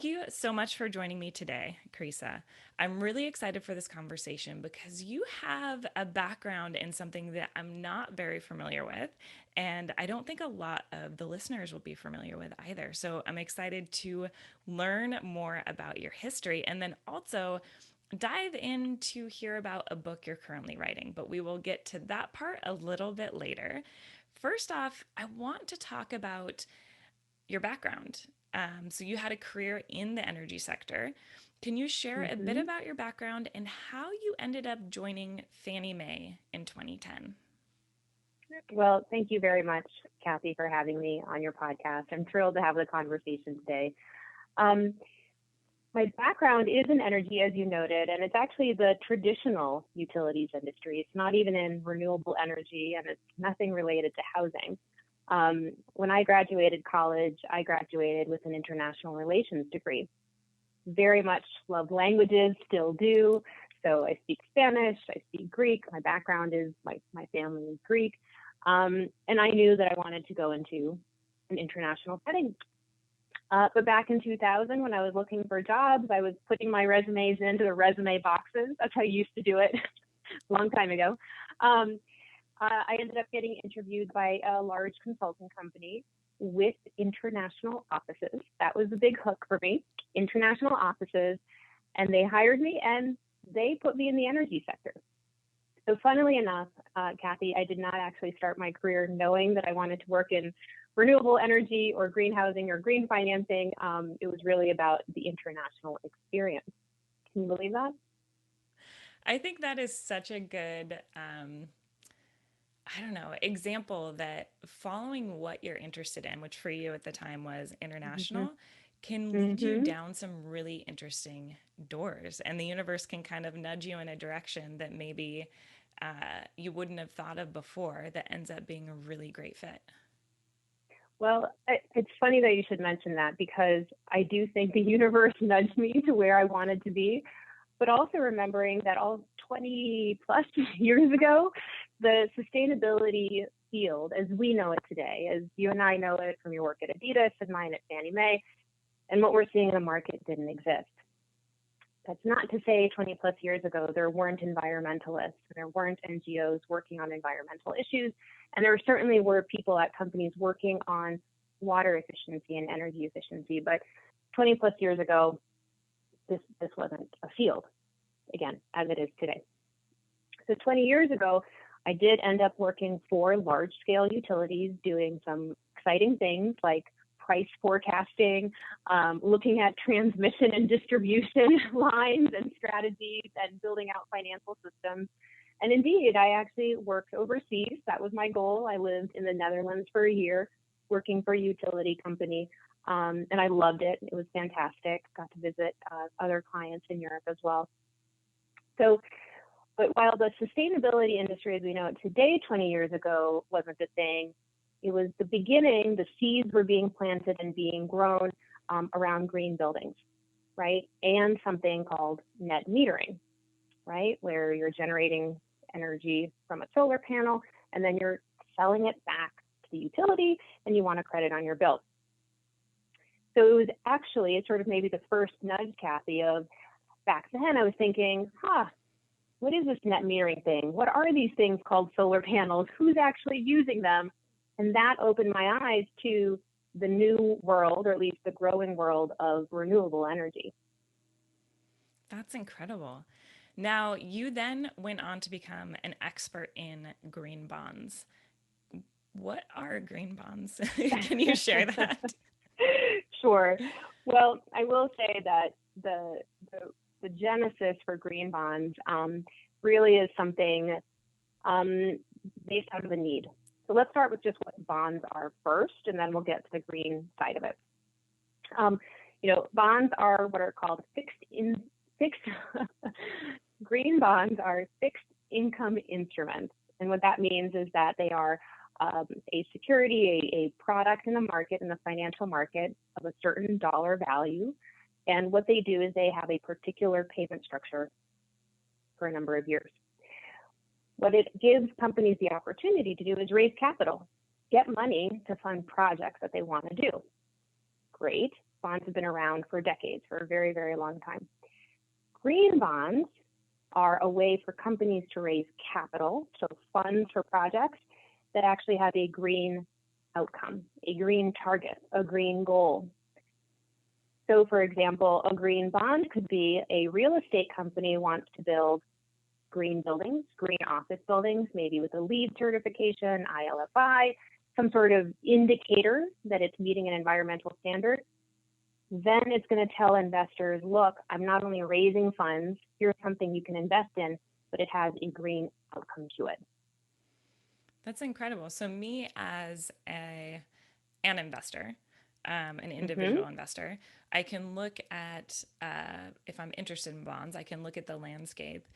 Thank you so much for joining me today, Chrissa. I'm really excited for this conversation because you have a background in something that I'm not very familiar with, and I don't think a lot of the listeners will be familiar with either. So I'm excited to learn more about your history and then also dive in to hear about a book you're currently writing, but we will get to that part a little bit later. First off, I want to talk about your background. So you had a career in the energy sector. Can you share a bit hmm about your background and how you ended up joining Fannie Mae in 2010? Well, thank you very much, Kathy, for having me on your podcast. I'm thrilled to have the conversation today. Um, my background is in energy, as you noted, and it's actually the traditional utilities industry. It's not even in renewable energy, and it's nothing related to housing. When I graduated college, I graduated with an international relations degree. Very much love languages, still do. So I speak Spanish, I speak Greek. My background is my family is Greek. And I knew that I wanted to go into an international setting. But back in 2000, when I was looking for jobs, I was putting my resumes into the resume boxes. That's how I used to do it a long time ago. Um, I ended up getting interviewed by a large consulting company with international offices. That was the big hook for me, international offices. And they hired me and they put me in the energy sector. So, funnily enough, Kathy, I did not actually start my career knowing that I wanted to work in renewable energy or green housing or green financing. It was really about the international experience. Can you believe that? I think that is such a good, I don't know, example that following what you're interested in, which for you at the time was Mm-hmm. international, can lead you Mm-hmm. down some really interesting doors. And the universe can kind of nudge you in a direction that maybe you wouldn't have thought of before that ends up being a really great fit. Well, it's funny that you should mention that because I do think the universe nudged me to where I wanted to be, but also remembering that all 20 plus years ago, the sustainability field as we know it today, as you and I know it from your work at Adidas and mine at Fannie Mae, and what we're seeing in the market didn't exist. That's not to say 20 plus years ago there weren't environmentalists, there weren't NGOs working on environmental issues, and there certainly were people at companies working on water efficiency and energy efficiency. But 20 plus years ago, this wasn't a field, again, as it is today. So 20 years ago, I did end up working for large scale utilities doing some exciting things like price forecasting, looking at transmission and distribution lines and strategies and building out financial systems. And indeed, I actually worked overseas. That was my goal. I lived in the Netherlands for a year working for a utility company. And I loved it. It was fantastic. Got to visit other clients in Europe as well. So but while the sustainability industry as we know it today, 20 years ago, wasn't the thing, it was the beginning, the seeds were being planted and being grown around green buildings, right? And something called net metering, right? Where you're generating energy from a solar panel and then you're selling it back to the utility and you want a credit on your bill. So it was actually it's sort of maybe the first nudge, Kathy, of back then I was thinking, what is this net metering thing? What are these things called solar panels? Who's actually using them? And that opened my eyes to the new world, or at least the growing world of renewable energy. That's incredible. Now, you then went on to become an expert in green bonds. What are green bonds? Can you share that? Sure. Well, I will say that the, the, the genesis for green bonds really is something um, based out of a need. So let's start with just what bonds are first, and then we'll get to the green side of it. Um, bonds are what are called fixed green bonds are fixed income instruments. And what that means is that they are a security, a product in the market, in the financial market of a certain dollar value. And what they do is they have a particular payment structure for a number of years. What it gives companies the opportunity to do is raise capital, get money to fund projects that they want to do. Great. Bonds have been around for decades, for a very, very long time. Green bonds are a way for companies to raise capital, so funds for projects that actually have a green outcome, a green target, a green goal. So for example, a green bond could be a real estate company wants to build green buildings, green office buildings, maybe with a LEED certification, ILFI, some sort of indicator that it's meeting an environmental standard. Then it's going to tell investors, look, I'm not only raising funds, here's something you can invest in, but it has a green outcome to it. That's incredible. So me as an investor, an Mm-hmm. individual investor, I can look at, if I'm interested in bonds, I can look at the landscape,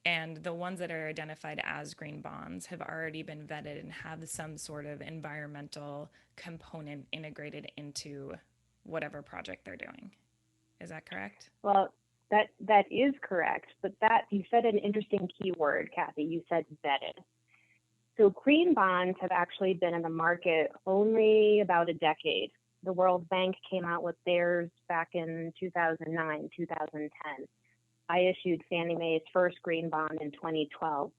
and the ones that are identified as green bonds have already been vetted and have some sort of environmental component integrated into whatever project they're doing. Is that correct? Well, that is correct, but that you said an interesting key word, Kathy. You said vetted. So green bonds have actually been in the market only about a decade. The World Bank came out with theirs back in 2009, 2010. I issued Fannie Mae's first green bond in 2012.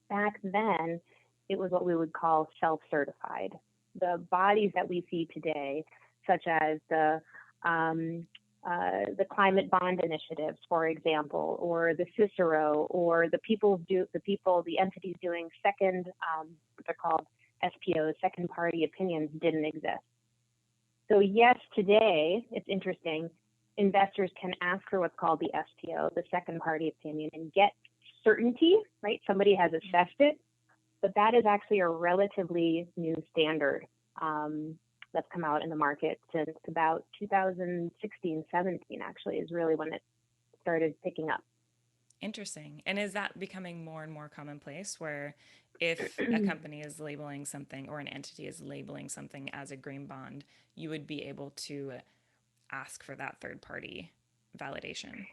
Back then, it was what we would call self-certified. The bodies that we see today, such as the climate bond initiatives, for example, or the Cicero, or the entities doing second, what they're called SPOs, second party opinions, didn't exist. So yes, today, it's interesting, investors can ask for what's called the SPO, the second party opinion, and get certainty, right? Somebody has assessed it, but that is actually a relatively new standard that's come out in the market since about 2016, 17 actually is really when it started picking up. Interesting. And is that becoming more and more commonplace where if a company is labeling something or an entity is labeling something as a green bond, you would be able to ask for that third party validation?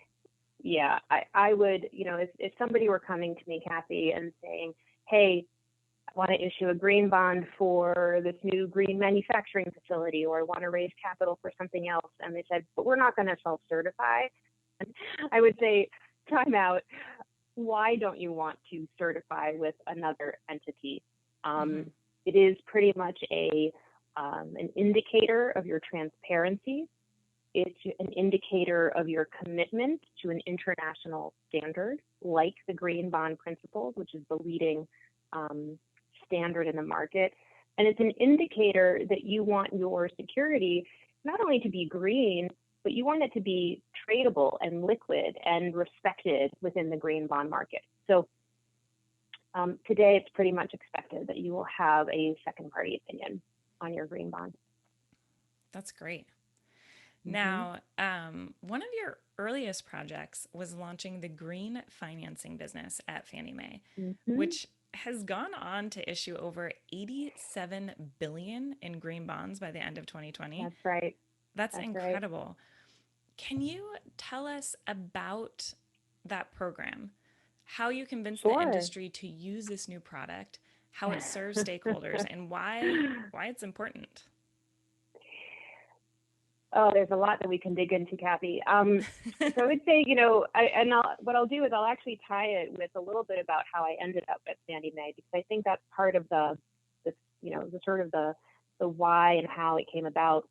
Yeah, I would, if somebody were coming to me, Kathy, and saying, hey, I want to issue a green bond for this new green manufacturing facility, or I want to raise capital for something else, and they said, but we're not going to self-certify, I would say, time out. Why don't you want to certify with another entity? Mm-hmm. It is pretty much an indicator of your transparency. It's an indicator of your commitment to an international standard, like the Green Bond Principles, which is the leading standard in the market. And it's an indicator that you want your security not only to be green, but you want it to be tradable and liquid and respected within the green bond market. So today, it's pretty much expected that you will have a second party opinion on your green bond. That's great. Mm-hmm. Now, one of your earliest projects was launching the green financing business at Fannie Mae, Mm-hmm. which has gone on to issue over 87 billion in green bonds by the end of 2020. That's right. That's That's right. incredible. Can you tell us about that program? How you convinced the Sure. industry to use this new product, how it serves stakeholders, and why it's important? Oh, there's a lot that we can dig into, Kathy. So I would say, what I'll do is I'll actually tie it with a little bit about how I ended up at Fannie Mae, because I think that's part of the sort of the why and how it came about.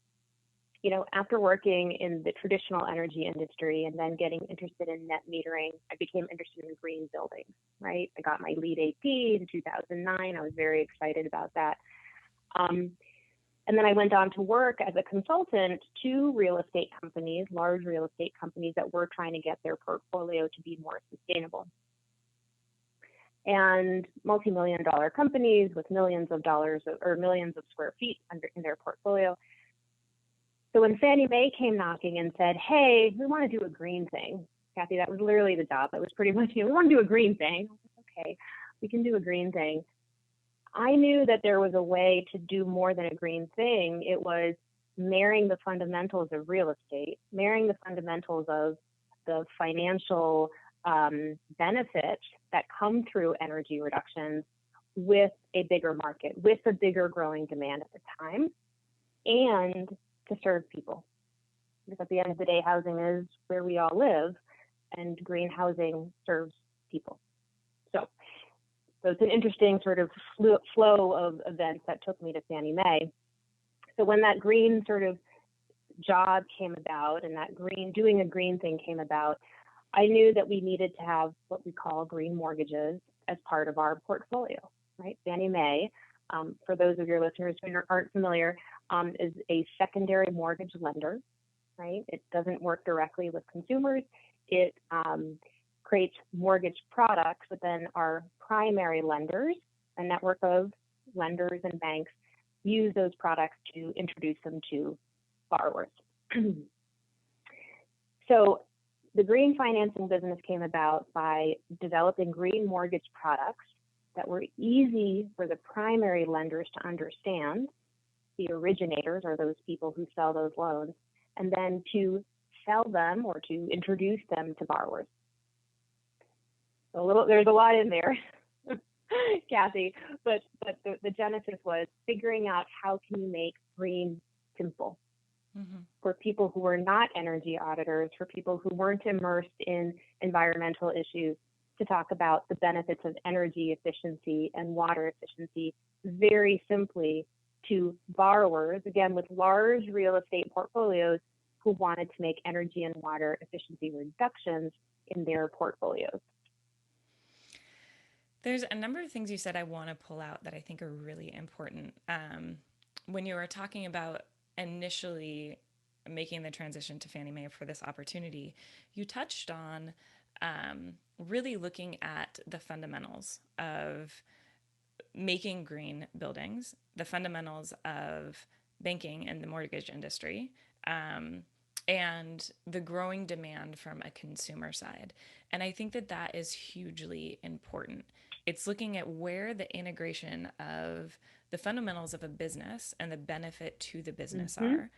After working in the traditional energy industry and then getting interested in net metering, I became interested in green buildings, right? I got my LEED AP in 2009. I was very excited about that. And then I went on to work as a consultant to real estate companies, large real estate companies that were trying to get their portfolio to be more sustainable. And multi-million dollar companies with millions of dollars or millions of square feet in their portfolio. So when Fannie Mae came knocking and said, hey, we want to do a green thing, Kathy, that was literally the job. That was pretty much, we want to do a green thing. Okay, we can do a green thing. I knew that there was a way to do more than a green thing. It was marrying the fundamentals of real estate, marrying the fundamentals of the financial benefits that come through energy reductions with a bigger market, with a bigger growing demand at the time, and to serve people. because at the end of the day, housing is where we all live, and green housing serves people. So it's an interesting sort of flow of events that took me to Fannie Mae. So when that green sort of job came about and that doing a green thing came about, I knew that we needed to have what we call green mortgages as part of our portfolio, right? Fannie Mae, for those of your listeners who aren't familiar, is a secondary mortgage lender, right? It doesn't work directly with consumers. It creates mortgage products, but then our primary lenders, a network of lenders and banks, use those products to introduce them to borrowers. So the green financing business came about by developing green mortgage products that were easy for the primary lenders to understand, the originators or those people who sell those loans, and then to sell them or to introduce them to borrowers. There's a lot in there, Kathy, but the genesis was figuring out how can you make green simple for people who were not energy auditors, for people who weren't immersed in environmental issues, to talk about the benefits of energy efficiency and water efficiency very simply to borrowers, again, with large real estate portfolios who wanted to make energy and water efficiency reductions in their portfolios. There's a number of things you said I want to pull out that I think are really important. When you were talking about initially making the transition to Fannie Mae for this opportunity, you touched on really looking at the fundamentals of making green buildings, the fundamentals of banking and the mortgage industry, and the growing demand from a consumer side. And I think that that is hugely important. It's looking at where the integration of the fundamentals of a business and the benefit to the business are,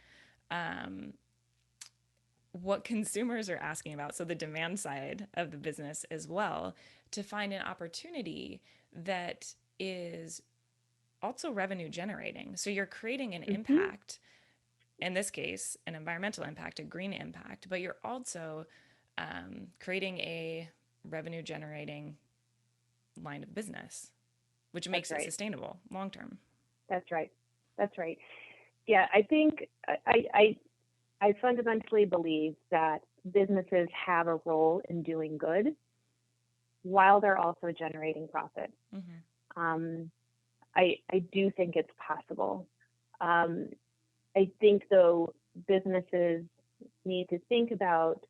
what consumers are asking about, so the demand side of the business as well, to find an opportunity that is also revenue generating. So you're creating an impact, in this case, an environmental impact, a green impact, but you're also creating a revenue generating line of business, which makes it sustainable long term. That's right. That's right. Yeah, I think I fundamentally believe that businesses have a role in doing good while they're also generating profit. I do think it's possible. I think, though, businesses need to think about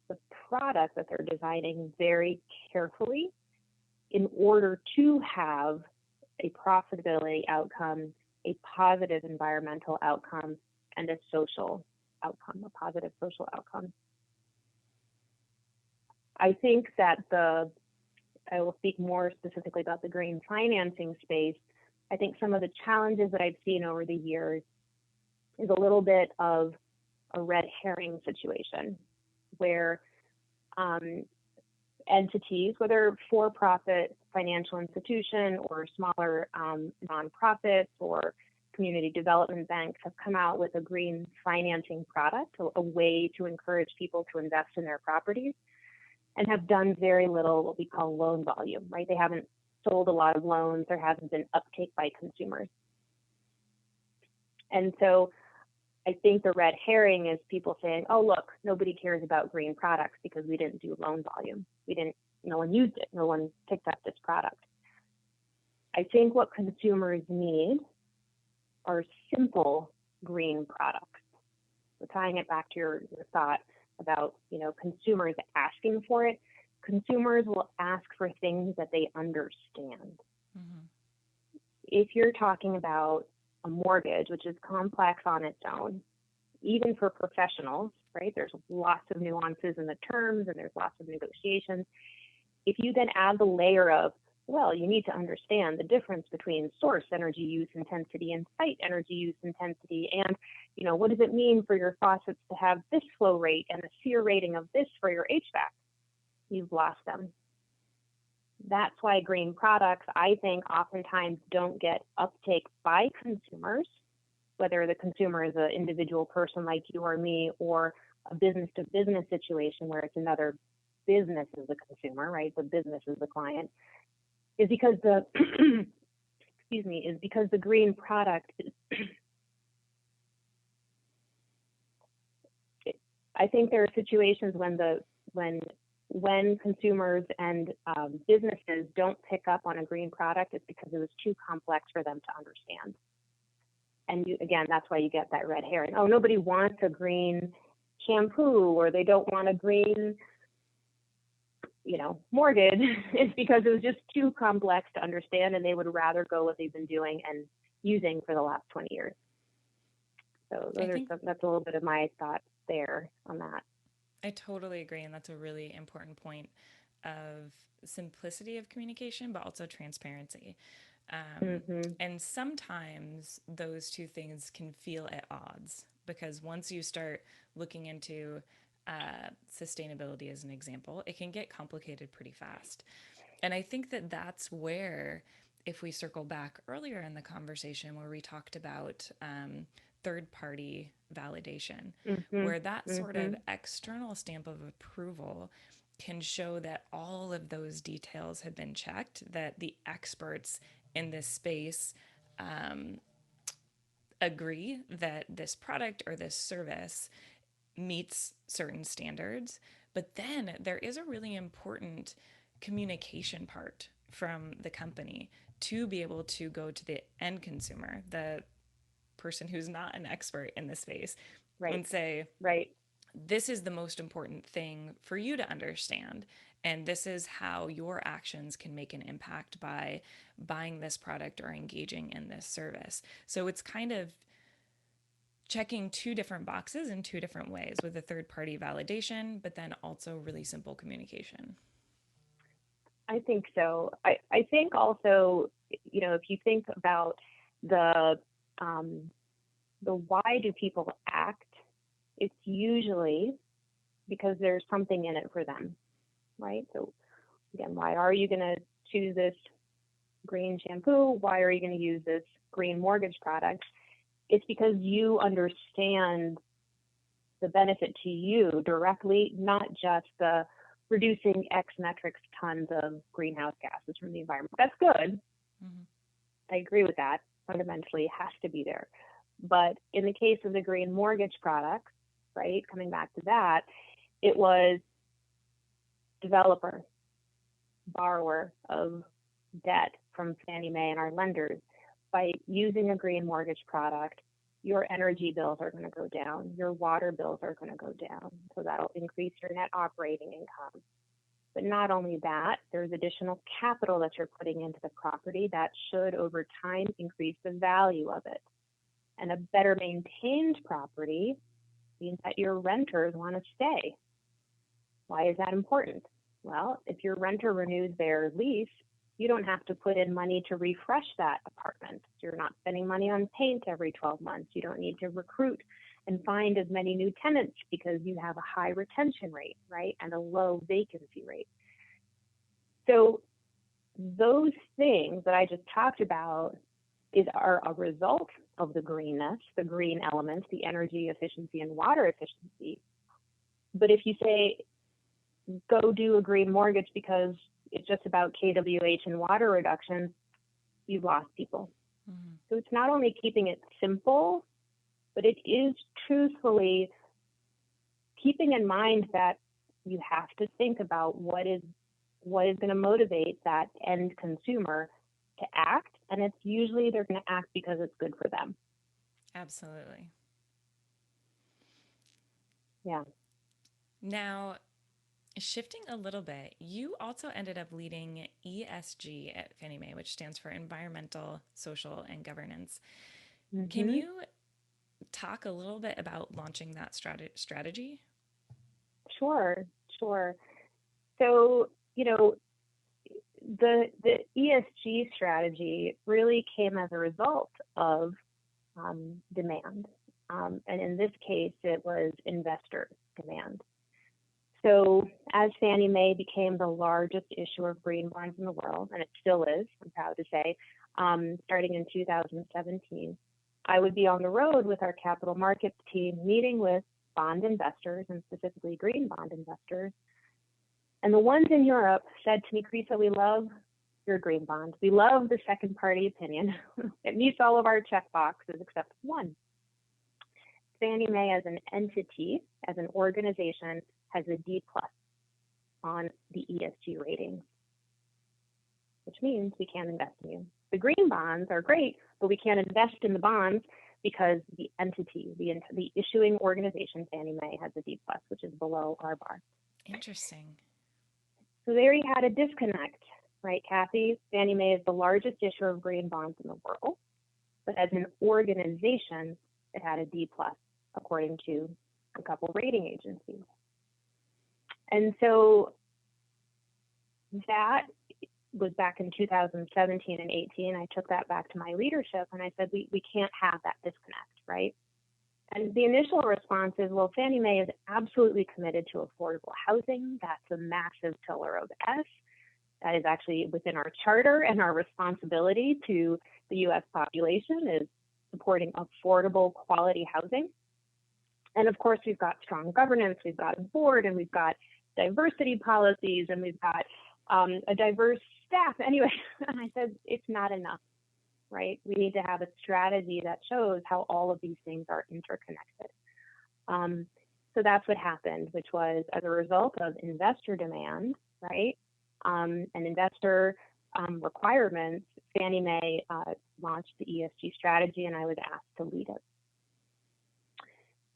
the product that they're designing very carefully in order to have a profitability outcome, a positive environmental outcome, and a social outcome, a positive social outcome. I think that I will speak more specifically about the green financing space. I think some of the challenges that I've seen over the years is a little bit of a red herring situation where entities, whether for-profit financial institution or smaller nonprofits or community development banks, have come out with a green financing product, a way to encourage people to invest in their properties, and have done very little what we call loan volume, right? They haven't sold a lot of loans. There hasn't been uptake by consumers. And so I think the red herring is people saying, oh, look, nobody cares about green products because we didn't do loan volume. No one used it. No one picked up this product. I think what consumers need are simple green products. So tying it back to your thought about, consumers asking for it, consumers will ask for things that they understand. If you're talking about a mortgage, which is complex on its own, even for professionals, right? There's lots of nuances in the terms and there's lots of negotiations. If you then add the layer of, well, you need to understand the difference between source energy use intensity and site energy use intensity, and what does it mean for your faucets to have this flow rate and a SEER rating of this for your HVAC? You've lost them. That's why green products, I think, oftentimes don't get uptake by consumers, whether the consumer is an individual person like you or me, or a business to business situation where it's another business as the consumer, right? The business is the client, is because the excuse me, is because the green product is, I think there are situations when consumers and businesses don't pick up on a green product, it's because it was too complex for them to understand. And again, that's why you get that red herring. Oh, nobody wants a green shampoo, or they don't want a green, mortgage. It's because it was just too complex to understand, and they would rather go what they've been doing and using for the last 20 years. So that's a little bit of my thoughts there on that. I totally agree. And that's a really important point of simplicity of communication, but also transparency. And sometimes those two things can feel at odds, because once you start looking into sustainability as an example, it can get complicated pretty fast. And I think that that's where, if we circle back earlier in the conversation where we talked about third party validation, where that sort of external stamp of approval can show that all of those details have been checked, that the experts in this space agree that this product or this service meets certain standards. But then there is a really important communication part from the company to be able to go to the end consumer, the person who's not an expert in the space, and say, this is the most important thing for you to understand. And this is how your actions can make an impact by buying this product or engaging in this service. So it's kind of checking two different boxes in two different ways, with a third party validation, but then also really simple communication. I think so. I think also, if you think about the why do people act, it's usually because there's something in it for them, right? So again, why are you going to choose this green shampoo? Why are you going to use this green mortgage product? It's because you understand the benefit to you directly, not just the reducing X metric tons of greenhouse gases from the environment. That's good. I agree with that. Fundamentally, it has to be there. But in the case of the green mortgage products, right, coming back to that, it was developer, borrower of debt from Fannie Mae and our lenders. By using a green mortgage product, your energy bills are going to go down, your water bills are going to go down. So that'll increase your net operating income. But not only that, there's additional capital that you're putting into the property that should over time increase the value of it. And a better maintained property means that your renters want to stay. Why is that important? Well, if your renter renews their lease, you don't have to put in money to refresh that apartment. You're not spending money on paint every 12 months. You don't need to recruit and find as many new tenants because you have a high retention rate, right? And a low vacancy rate. So those things that I just talked about are a result of the greenness, the green elements, the energy efficiency and water efficiency. But if you say, go do a green mortgage because it's just about KWH and water reduction, you've lost people. So it's not only keeping it simple, but it is truthfully keeping in mind that you have to think about what is going to motivate that end consumer to act. And it's usually they're going to act because it's good for them. Absolutely. Yeah. Now, shifting a little bit, you also ended up leading ESG at Fannie Mae, which stands for Environmental, Social, and Governance. Can you talk a little bit about launching that strategy? Sure. So, the ESG strategy really came as a result of demand. And in this case, it was investor demand. So as Fannie Mae became the largest issuer of green bonds in the world, and it still is, I'm proud to say, starting in 2017, I would be on the road with our capital markets team meeting with bond investors and specifically green bond investors. And the ones in Europe said to me, Chrissa, we love your green bond. We love the second party opinion. It meets all of our check boxes except one. Fannie Mae as an entity, as an organization, has a D plus on the ESG ratings, which means we can't invest in you. The green bonds are great, but we can't invest in the bonds because the entity, the issuing organization, Fannie Mae, has a D plus, which is below our bar. Interesting. So there you had a disconnect, right, Kathy? Fannie Mae is the largest issuer of green bonds in the world, but as an organization, it had a D plus, according to a couple rating agencies. And so that was back in 2017 and 18. I took that back to my leadership and I said, we can't have that disconnect, right? And the initial response is, well, Fannie Mae is absolutely committed to affordable housing. That's a massive pillar of S. That is actually within our charter, and our responsibility to the US population is supporting affordable quality housing. And of course, we've got strong governance, we've got a board, and we've got diversity policies, and we've got a diverse staff. Anyway, and I said, it's not enough, right? We need to have a strategy that shows how all of these things are interconnected. So that's what happened, which was as a result of investor demand, right? And investor requirements, Fannie Mae launched the ESG strategy, and I was asked to lead it.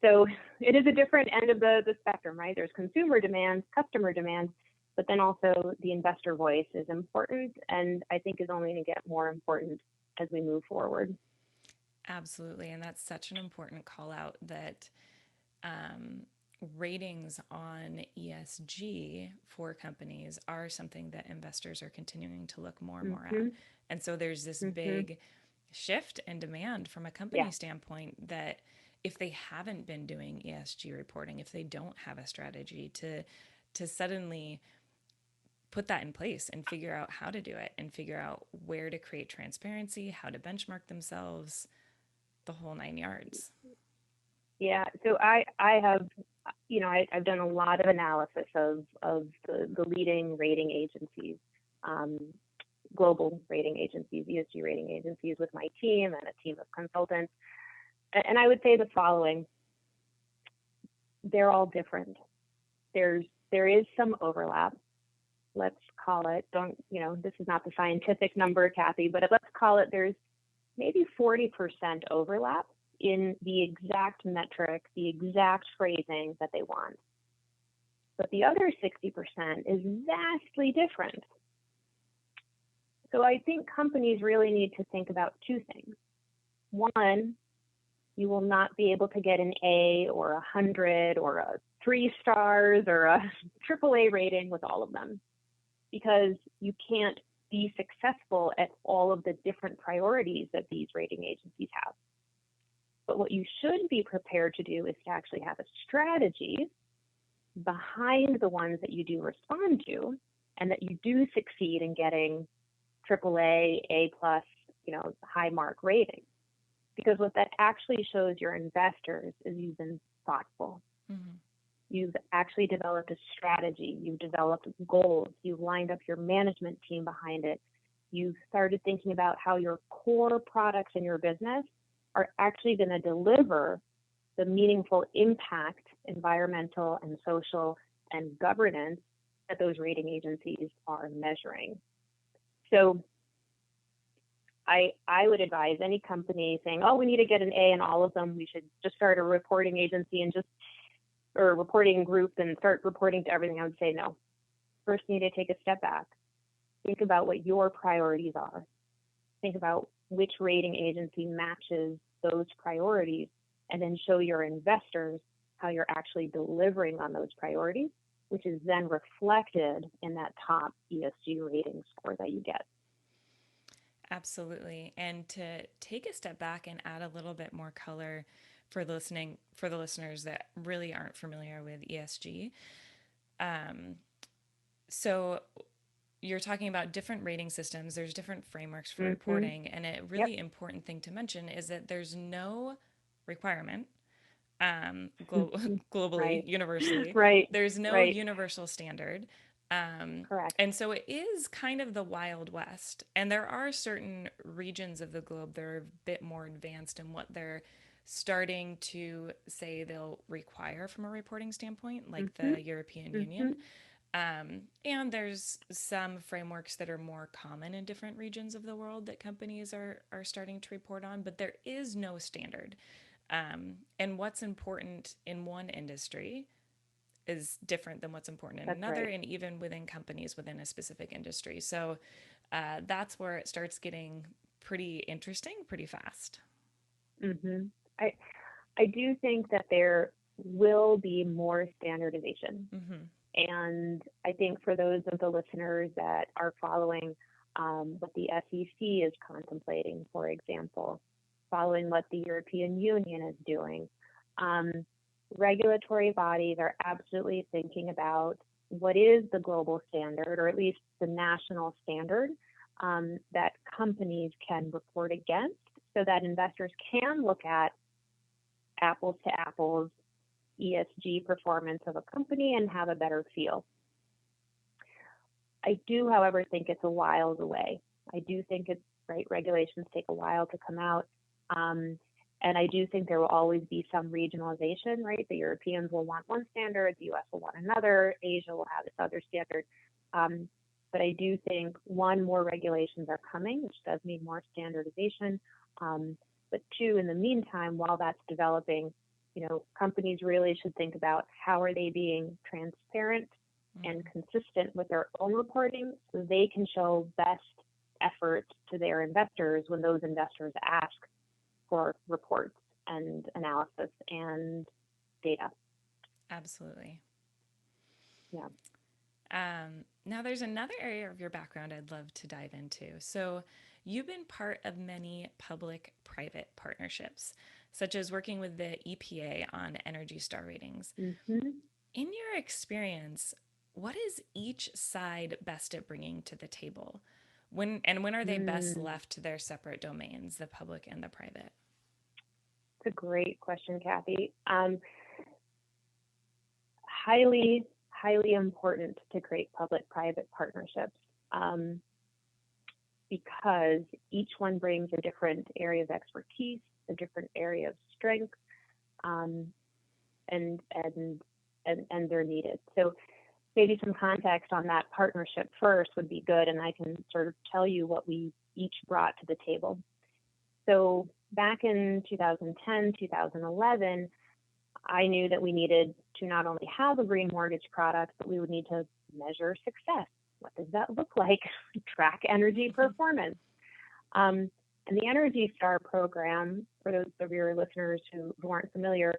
So it is a different end of the spectrum, right? There's consumer demands, customer demands, but then also the investor voice is important, and I think is only going to get more important as we move forward. Absolutely. And that's such an important call out that ratings on ESG for companies are something that investors are continuing to look more and more at. Mm-hmm. And so there's this Mm-hmm. big shift in demand from a company Yeah. standpoint that if they haven't been doing ESG reporting, if they don't have a strategy to suddenly put that in place and figure out how to do it and figure out where to create transparency, how to benchmark themselves, the whole nine yards. Yeah. So I have, I've done a lot of analysis of the leading rating agencies, um, global rating agencies, ESG rating agencies with my team and a team of consultants. And I would say the following: they're all different. There is some overlap. Let's call it, this is not the scientific number, Kathy, but let's call it, there's maybe 40% overlap in the exact metric, the exact phrasing that they want. But the other 60% is vastly different. So I think companies really need to think about two things. One, you will not be able to get an A or 100 or a 3 stars or a AAA rating with all of them, because you can't be successful at all of the different priorities that these rating agencies have. But what you should be prepared to do is to actually have a strategy behind the ones that you do respond to, and that you do succeed in getting AAA, A plus, high mark ratings. Because what that actually shows your investors is you've been thoughtful. Mm-hmm. You've actually developed a strategy. You've developed goals. You've lined up your management team behind it. You've started thinking about how your core products in your business are actually going to deliver the meaningful impact, environmental and social and governance, that those rating agencies are measuring. So I would advise any company saying, oh, we need to get an A in all of them, we should just start a reporting agency or reporting group and start reporting to everything. I would say no. First, you need to take a step back. Think about what your priorities are. Think about which rating agency matches those priorities, and then show your investors how you're actually delivering on those priorities, which is then reflected in that top ESG rating score that you get. Absolutely. And to take a step back and add a little bit more color for the listeners that really aren't familiar with ESG. So you're talking about different rating systems, there's different frameworks for Mm-hmm. reporting, and a Yep. really important thing to mention is that there's no requirement globally, Right. universally. Right. There's no Right. universal standard. Correct. And so it is kind of the Wild West. And there are certain regions of the globe that are a bit more advanced in what they're starting to say they'll require from a reporting standpoint, like Mm-hmm. the European Mm-hmm. Union. And there's some frameworks that are more common in different regions of the world that companies are starting to report on, but there is no standard. And what's important in one industry is different than what's important in That's another, right. and even within companies within a specific industry. So that's where it starts getting pretty interesting pretty fast. Mm-hmm. I I do think that there will be more standardization. Mm-hmm. And I think for those of the listeners that are following what the SEC is contemplating, for example, following what the European Union is doing, um, regulatory bodies are absolutely thinking about what is the global standard, or at least the national standard, that companies can report against so that investors can look at apples to apples ESG performance of a company and have a better feel. I do, however, think it's a while away. I do think it's right. Regulations take a while to come out. Um, and I do think there will always be some regionalization, right? The Europeans will want one standard, the US will want another, Asia will have this other standard. Um, but I do think, one, more regulations are coming, which does mean more standardization. But two, in the meantime, while that's developing, companies really should think about how are they being transparent and Mm-hmm. consistent with their own reporting so they can show best effort to their investors when those investors ask for reports and analysis and data. Absolutely. Yeah. Now, there's another area of your background I'd love to dive into. So, you've been part of many public private partnerships, such as working with the EPA on Energy Star ratings. Mm-hmm. In your experience, what is each side best at bringing to the table? When are they best Mm, left to their separate domains, the public and the private? it's a great question, Kathy. Highly, highly important to create public-private partnerships, um, because each one brings a different area of expertise, a different area of strength, um, and and and they're needed. So maybe some context on that partnership first would be good, and I can sort of tell you what we each brought to the table. So back in 2010, 2011, I knew that we needed to not only have a green mortgage product, but we would need to measure success. What does that look like? Track energy performance. Um, and the Energy Star program, for those of your listeners who aren't familiar,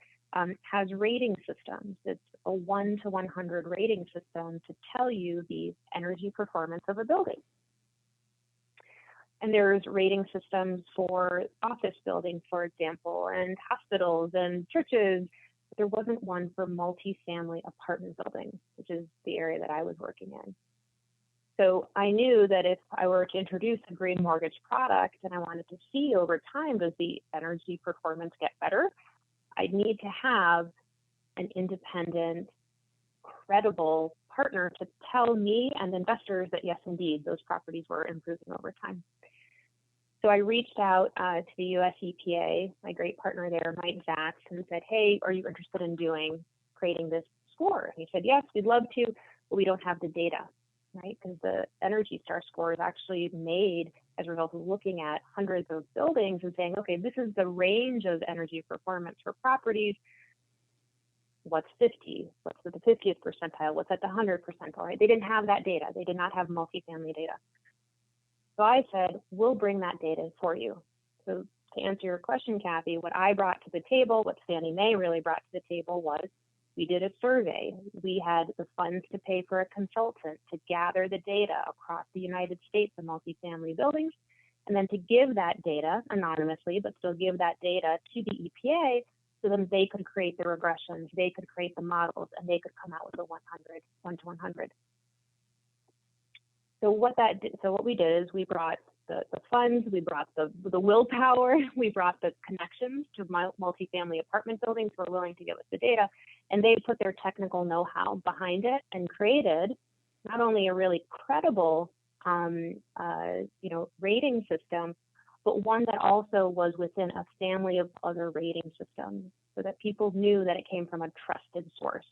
has rating systems. It's a 1 to 100 rating system to tell you the energy performance of a building. And there's rating systems for office buildings, for example, and hospitals and churches. But there wasn't one for multifamily apartment buildings, which is the area that I was working in. So I knew that if I were to introduce a green mortgage product and I wanted to see over time, does the energy performance get better? I'd need to have an independent, credible partner to tell me and investors that yes, indeed, those properties were improving over time. So I reached out to the US EPA, my great partner there, Mike Zacks, and said, hey, are you interested in creating this score? And he said, yes, we'd love to, but we don't have the data, right? Because the Energy Star score is actually made as a result of looking at hundreds of buildings and saying, okay, this is the range of energy performance for properties. What's 50? What's at the 50th percentile? What's at the 100th percentile, right? They didn't have that data. They did not have multifamily data. So I said, we'll bring that data for you. So to answer your question, Kathy, what I brought to the table, what Fannie Mae really brought to the table was we did a survey. We had the funds to pay for a consultant to gather the data across the United States of multifamily buildings, and then to give that data anonymously, but still give that data to the EPA so then they could create the regressions, they could create the models, and they could come out with a 100, 1 to 100. So what we did is we brought the funds, we brought the willpower, we brought the connections to multifamily apartment buildings who are willing to give us the data, and they put their technical know-how behind it and created not only a really credible rating system, but one that also was within a family of other rating systems, so that people knew that it came from a trusted source.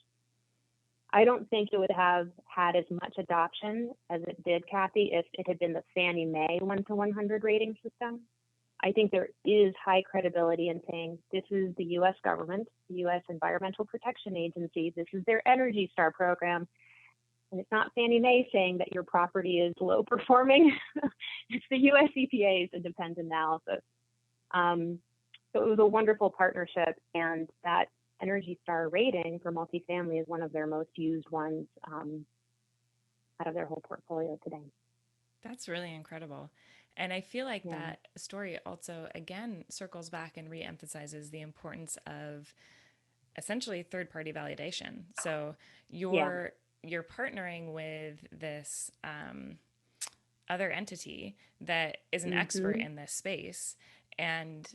I don't think it would have had as much adoption as it did, Kathy, if it had been the Fannie Mae 1 to 100 rating system. I think there is high credibility in saying this is the US government, the US Environmental Protection Agency, this is their Energy Star program. And it's not Fannie Mae saying that your property is low performing. It's the US EPA's independent analysis. So it was a wonderful partnership, and that Energy Star rating for multifamily is one of their most used ones out of their whole portfolio today. That's really incredible. And I feel like Yeah. that story also, again, circles back and reemphasizes the importance of essentially third party validation. So Yeah. you're partnering with this other entity that is an expert Mm-hmm. in this space, and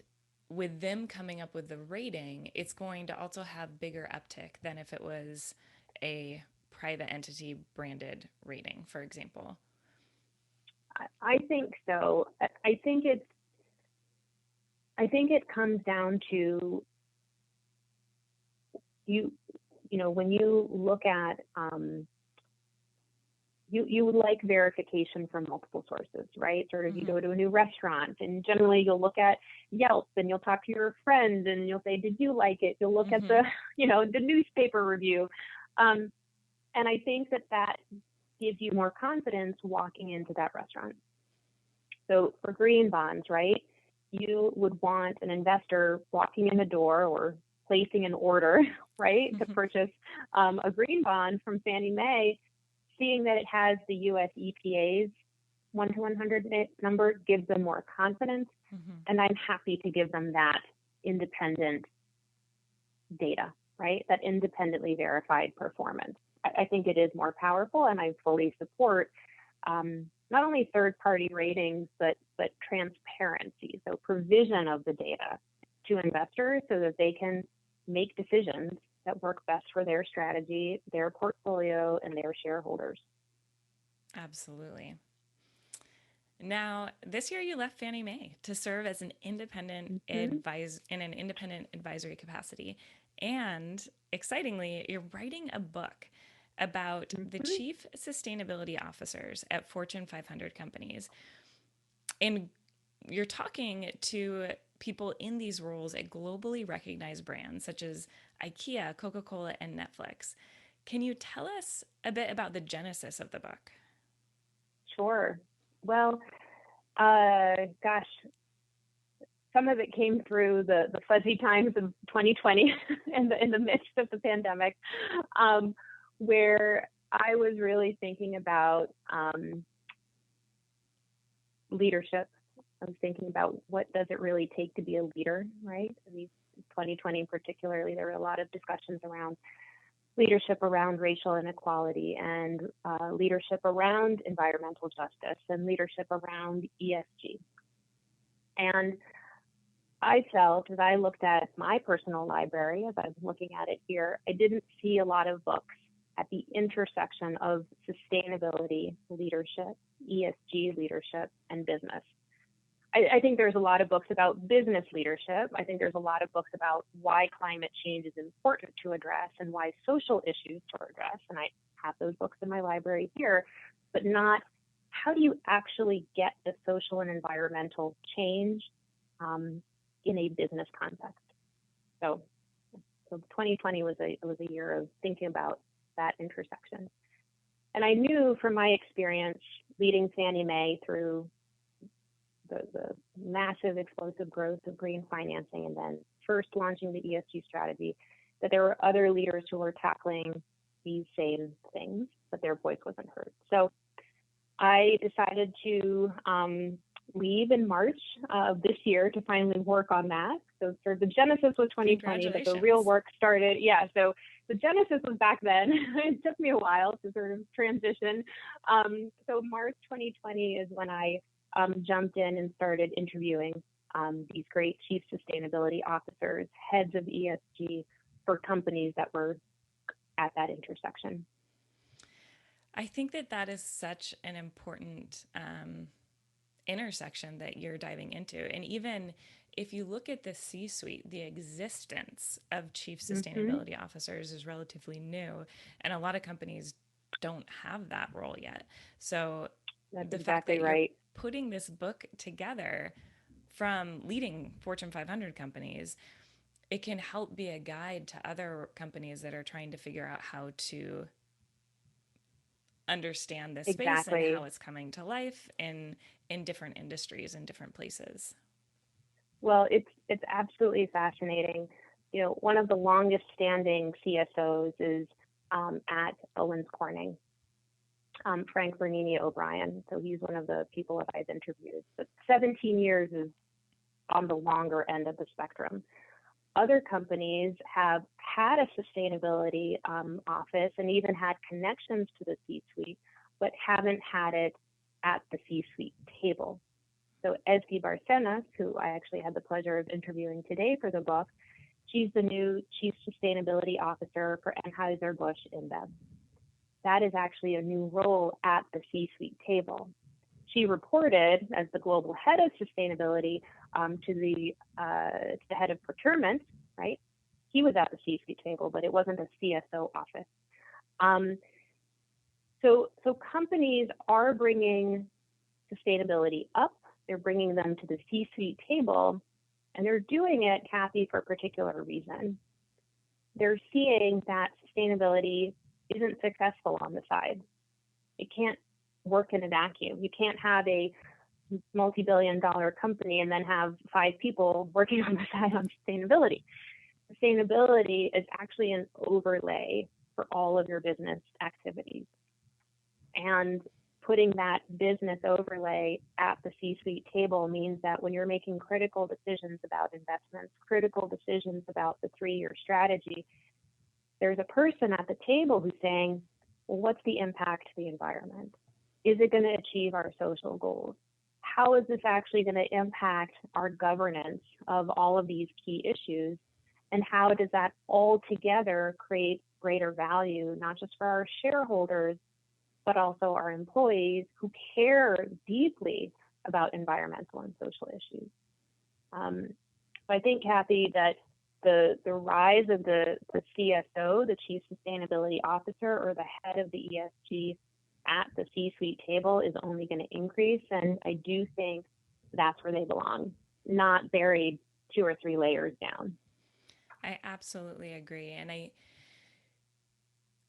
with them coming up with the rating, it's going to also have bigger uptick than if it was a private entity branded rating, for example. I think so. I think it comes down to you. You know, when you look at you would like verification from multiple sources, right? Sort of you Mm-hmm. go to a new restaurant, and generally you'll look at Yelp, and you'll talk to your friend and you'll say, did you like it? You'll look at Mm-hmm. the, the newspaper review. Um, and I think that gives you more confidence walking into that restaurant. So for green bonds, right, you would want an investor walking in the door or placing an order, right, to purchase a green bond from Fannie Mae, seeing that it has the US EPA's 1 to 100 number gives them more confidence. Mm-hmm. And I'm happy to give them that independent data, right? That independently verified performance. I think it is more powerful, and I fully support not only third-party ratings, but transparency, so provision of the data to investors so that they can make decisions that work best for their strategy, their portfolio, and their shareholders. Absolutely. Now, this year you left Fannie Mae to serve as an independent Mm-hmm. in an independent advisory capacity. And excitingly, you're writing a book about the Mm-hmm. chief sustainability officers at Fortune 500 companies. And you're talking to people in these roles at globally recognized brands such as IKEA, Coca-Cola, and Netflix. Can you tell us a bit about the genesis of the book? Sure. Well, gosh, some of it came through the fuzzy times of 2020 in the midst of the pandemic, where I was really thinking about leadership. I was thinking about what does it really take to be a leader, right? I mean, 2020 particularly, there were a lot of discussions around leadership around racial inequality, and leadership around environmental justice, and leadership around ESG. And I felt, as I looked at my personal library, as I was looking at it here, I didn't see a lot of books at the intersection of sustainability leadership, ESG leadership, and business. I think there's a lot of books about business leadership. I think there's a lot of books about why climate change is important to address and why social issues to address. And I have those books in my library here, but not how do you actually get the social and environmental change in a business context. So, so 2020 was a year of thinking about that intersection. And I knew from my experience leading Fannie Mae through the massive explosive growth of green financing and then first launching the ESG strategy, that there were other leaders who were tackling these same things, but their voice wasn't heard. So I decided to leave in March of this year to finally work on that. So sort of the genesis was 2020, but the real Congratulations. work started, yeah. So the genesis was back then. It took me a while to sort of transition. So March 2020 is when I jumped in and started interviewing these great chief sustainability officers, heads of ESG for companies that were at that intersection. I think that that is such an important intersection that you're diving into. And even if you look at the C suite, the existence of chief Mm-hmm. sustainability officers is relatively new, and a lot of companies don't have that role yet. So That's the fact exactly that you're right. putting this book together from leading Fortune 500 companies, it can help be a guide to other companies that are trying to figure out how to understand this space and how Exactly. it's coming to life in different industries and different places. Well, it's absolutely fascinating. You know, one of the longest standing CSOs is at Owens Corning, Frank Bernini O'Brien. So he's one of the people that I've interviewed. But 17 years is on the longer end of the spectrum. Other companies have had a sustainability office and even had connections to the C-suite, but haven't had it at the C-suite table. So Ezgi Barcenas, who I actually had the pleasure of interviewing today for the book, she's the new Chief Sustainability Officer for Anheuser-Busch InBev. That is actually a new role at the C-suite table. She reported as the global head of sustainability to the head of procurement, right? He was at the C-suite table, but it wasn't a CSO office. So companies are bringing sustainability up. They're bringing them to the C-suite table, and they're doing it, Kathy, for a particular reason. They're seeing that sustainability isn't successful on the side. It can't work in a vacuum. You can't have a multi-billion-dollar company and then have 5 people working on the side on sustainability. Sustainability is actually an overlay for all of your business activities. And putting that business overlay at the C-suite table means that when you're making critical decisions about investments, critical decisions about the 3-year strategy, there's a person at the table who's saying, well, what's the impact to the environment? Is it going to achieve our social goals? How is this actually going to impact our governance of all of these key issues? And how does that all together create greater value, not just for our shareholders, but also our employees who care deeply about environmental and social issues? So I think, Kathy, that the rise of the CSO, the Chief Sustainability Officer, or the head of the ESG at the C-suite table is only going to increase. And I do think that's where they belong, not buried 2 or 3 layers down. I absolutely agree. And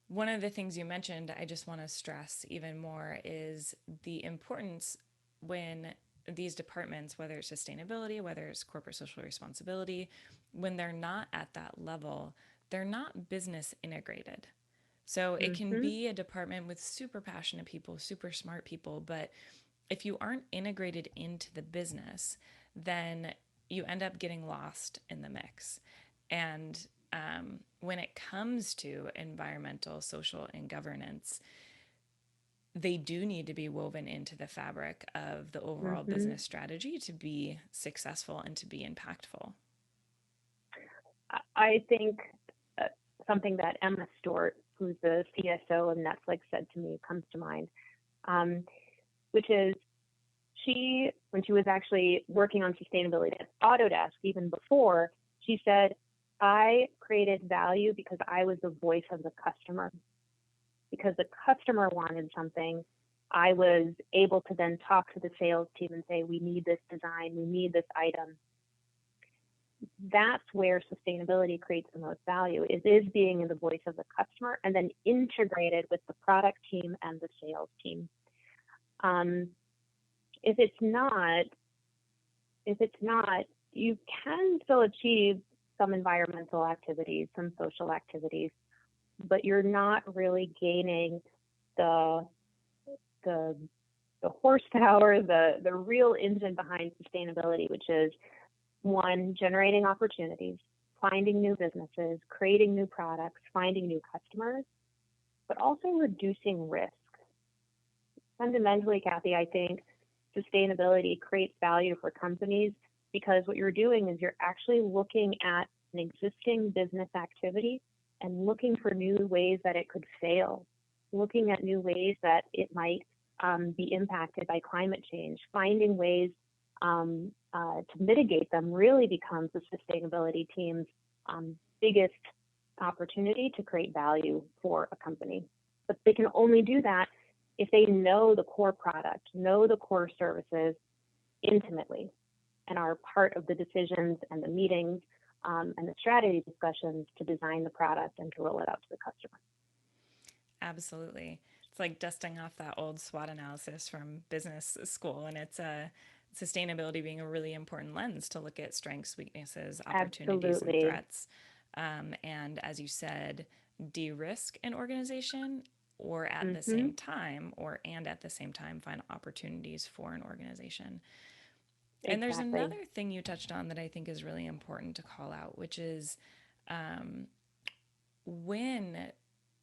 one of the things you mentioned, I just want to stress even more is the importance when these departments, whether it's sustainability, whether it's corporate social responsibility, when they're not at that level, they're not business integrated. So it can Mm-hmm. be a department with super passionate people, super smart people, but if you aren't integrated into the business, then you end up getting lost in the mix. And when it comes to environmental, social, and governance, they do need to be woven into the fabric of the overall Mm-hmm. business strategy to be successful and to be impactful. I think uh, something that Emma Stewart, who's the CSO of Netflix, said to me comes to mind, which is when she was actually working on sustainability at Autodesk, even before, she said, I created value because I was the voice of the customer. Because the customer wanted something, I was able to then talk to the sales team and say, we need this design, we need this item. That's where sustainability creates the most value. It is being in the voice of the customer and then integrated with the product team and the sales team. If it's not, you can still achieve some environmental activities, some social activities, but you're not really gaining the horsepower, the real engine behind sustainability, which is one, generating opportunities, finding new businesses, creating new products, finding new customers, but also reducing risk. Fundamentally, Kathy, I think sustainability creates value for companies because what you're doing is you're actually looking at an existing business activity and looking for new ways that it could fail, looking at new ways that it might be impacted by climate change, finding ways to mitigate them really becomes the sustainability team's biggest opportunity to create value for a company. But they can only do that if they know the core product, know the core services intimately, and are part of the decisions and the meetings and the strategy discussions to design the product and to roll it out to the customer. Absolutely. It's like dusting off that old SWOT analysis from business school, and it's sustainability being a really important lens to look at strengths, weaknesses, opportunities, and Absolutely. threats. And as you said, de-risk an organization, or at the Mm-hmm. same time, find opportunities for an organization. And there's Exactly. another thing you touched on that I think is really important to call out, which is when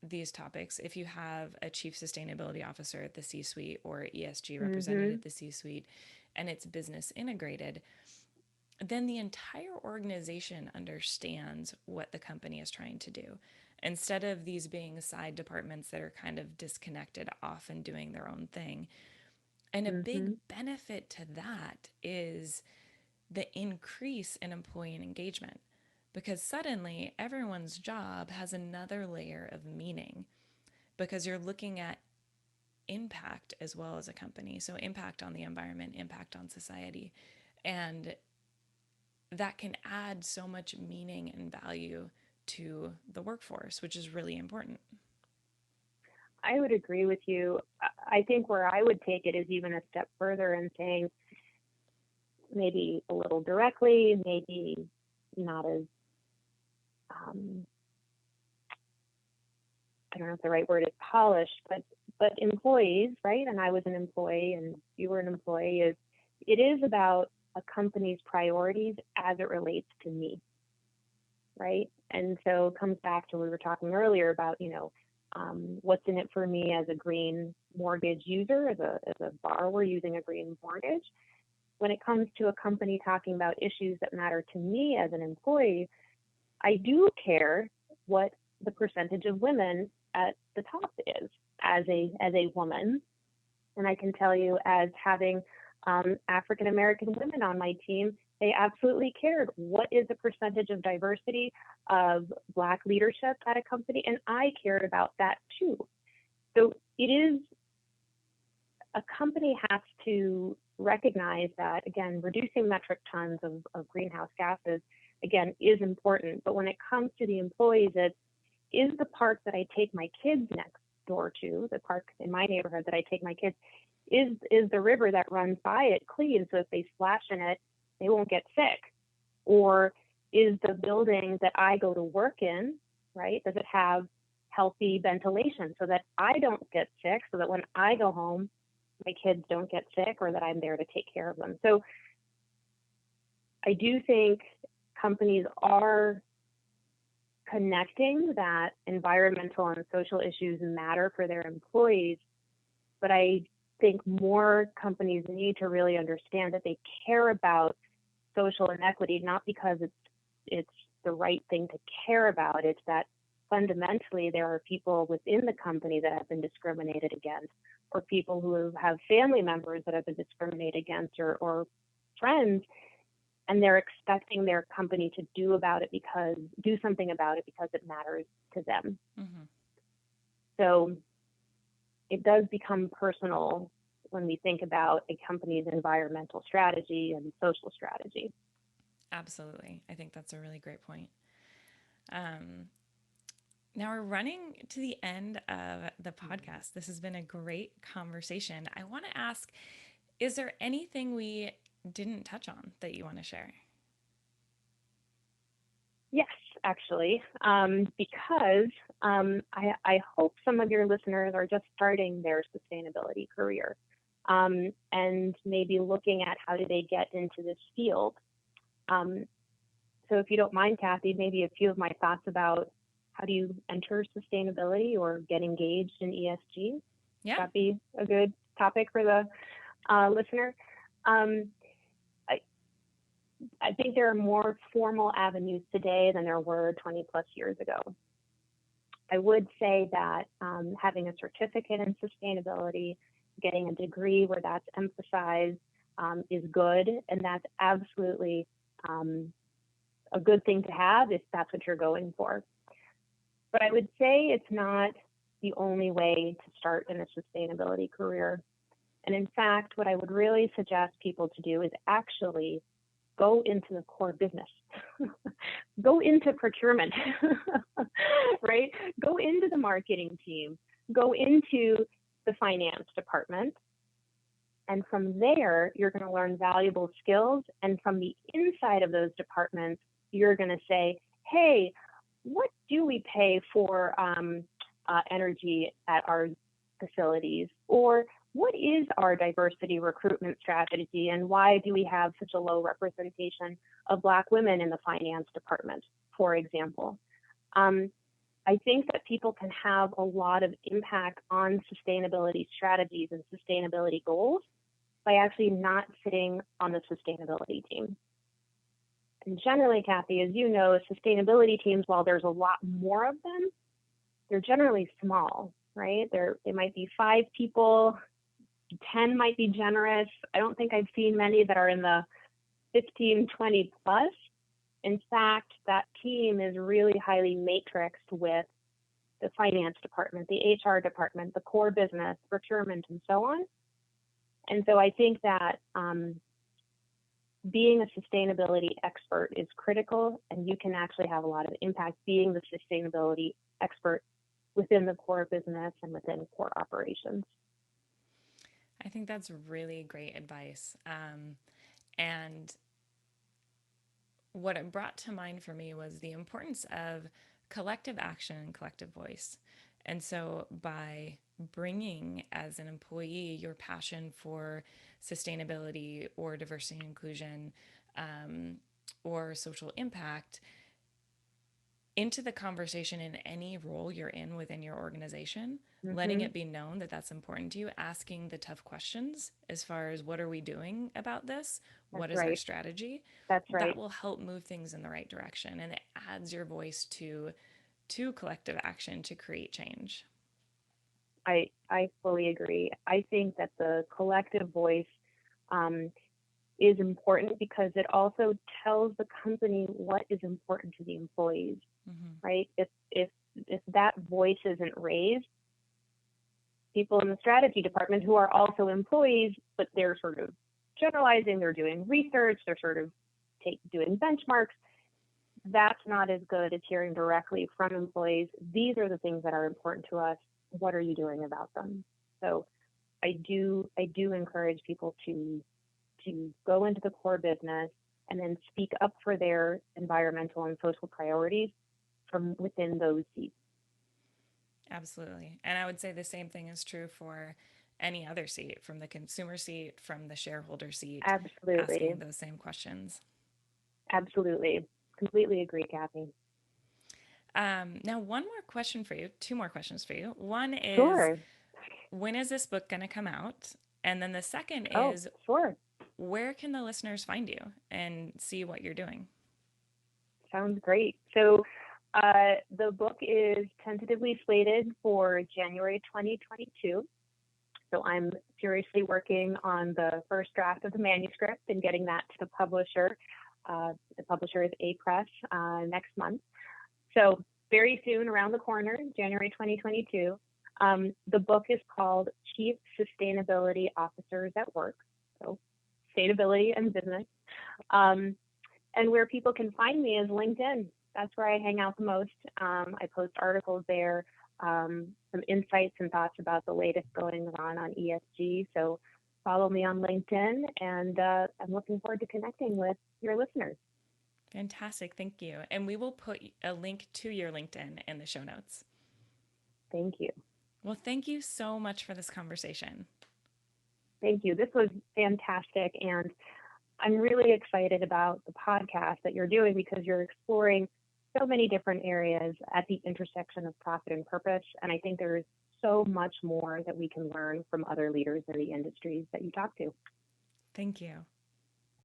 these topics, if you have a chief sustainability officer at the C suite or ESG representative Mm-hmm. at the C suite and it's business integrated, then the entire organization understands what the company is trying to do. Instead of these being side departments that are kind of disconnected off and doing their own thing. And a big Mm-hmm. benefit to that is the increase in employee engagement because suddenly everyone's job has another layer of meaning because you're looking at impact as well as a company. So, impact on the environment, impact on society. And that can add so much meaning and value to the workforce, which is really important. I would agree with you. I think where I would take it is even a step further in saying maybe a little directly, maybe not as, um, I don't know if the right word is polished, but employees, right? And I was an employee and you were an employee, is it is about a company's priorities as it relates to me, right? And so it comes back to what we were talking earlier about, what's in it for me as a green mortgage user, as a borrower using a green mortgage. When it comes to a company talking about issues that matter to me as an employee, I do care what the percentage of women at the top is as a woman. And I can tell you, as having African American women on my team, they absolutely cared. What is the percentage of diversity of Black leadership at a company? And I cared about that too. So it is, a company has to recognize that, again, reducing metric tons of greenhouse gases, again, is important. But when it comes to the employees, it's, is the park that I take my kids next door to, the park in my neighborhood that I take my kids, is the river that runs by it clean so if they splash in it, they won't get sick? Or is the building that I go to work in, right, does it have healthy ventilation so that I don't get sick, so that when I go home, my kids don't get sick, or that I'm there to take care of them? So I do think companies are connecting that environmental and social issues matter for their employees, but I think more companies need to really understand that they care about social inequity, not because it's the right thing to care about. It's that fundamentally there are people within the company that have been discriminated against, or people who have family members that have been discriminated against, or friends, and they're expecting their company to do something about it because it matters to them. Mm-hmm. So it does become personal when we think about a company's environmental strategy and social strategy. Absolutely. I think that's a really great point. Um, Now we're running to the end of the podcast. This has been a great conversation. I want to ask, is there anything we didn't touch on that you want to share? Yes, actually, because I hope some of your listeners are just starting their sustainability career. and maybe looking at how do they get into this field. Um, so if you don't mind, Kathy, maybe a few of my thoughts about how do you enter sustainability or get engaged in ESG? Would Yeah. that be a good topic for the listener? Um, I, I think there are more formal avenues today than there were 20 plus years ago. I would say that having a certificate in sustainability, getting a degree where that's emphasized is good, and that's absolutely a good thing to have if that's what you're going for. But I would say it's not the only way to start in a sustainability career. And in fact, what I would really suggest people to do is actually go into the core business, go into procurement, right? Go into the marketing team, go into the finance department. And from there, you're going to learn valuable skills. And from the inside of those departments, you're going to say, hey, what do we pay for energy at our facilities? Or what is our diversity recruitment strategy, and why do we have such a low representation of Black women in the finance department, for example? I think that people can have a lot of impact on sustainability strategies and sustainability goals by actually not sitting on the sustainability team. And generally, Kathy, as you know, sustainability teams, while there's a lot more of them, they're generally small, right? They might be 5 people, 10 might be generous. I don't think I've seen many that are in the 15, 20 plus. In fact, that team is really highly matrixed with the finance department, the HR department, the core business, procurement, and so on. And so I think that being a sustainability expert is critical, and you can actually have a lot of impact being the sustainability expert within the core business and within core operations. I think that's really great advice. And what it brought to mind for me was the importance of collective action and collective voice. And so by bringing as an employee your passion for sustainability or diversity and inclusion or social impact into the conversation in any role you're in within your organization, letting it be known that that's important to you, asking the tough questions as far as what are we doing about this? What That's is our right. strategy? That's That right. will help move things in the right direction, and it adds your voice to collective action to create change. I fully agree. I think that the collective voice is important because it also tells the company what is important to the employees, Mm-hmm. right? If that voice isn't raised, people in the strategy department who are also employees, but they're sort of generalizing, they're doing research, they're sort of doing benchmarks. That's not as good as hearing directly from employees. These are the things that are important to us. What are you doing about them? So I do encourage people to go into the core business and then speak up for their environmental and social priorities from within those seats. Absolutely. And I would say the same thing is true for any other seat, from the consumer seat, from the shareholder seat, Absolutely. asking those same questions. Absolutely. Completely agree, Kathy. Now, one more question for you, 2 more questions for you. One is, Sure. when is this book going to come out? And then the second Oh, is, sure. where can the listeners find you and see what you're doing? Sounds great. So the book is tentatively slated for January 2022. So I'm furiously working on the first draft of the manuscript and getting that to the publisher. The publisher is A Press next month. So very soon, around the corner, January 2022. The book is called Chief Sustainability Officers at Work. So sustainability and business. And where people can find me is LinkedIn. That's where I hang out the most. I post articles there, some insights and thoughts about the latest going on ESG. So follow me on LinkedIn, and I'm looking forward to connecting with your listeners. Fantastic. Thank you. And we will put a link to your LinkedIn in the show notes. Thank you. Well, thank you so much for this conversation. Thank you. This was fantastic. And I'm really excited about the podcast that you're doing because you're exploring so many different areas at the intersection of profit and purpose. And I think there's so much more that we can learn from other leaders in the industries that you talk to. Thank you.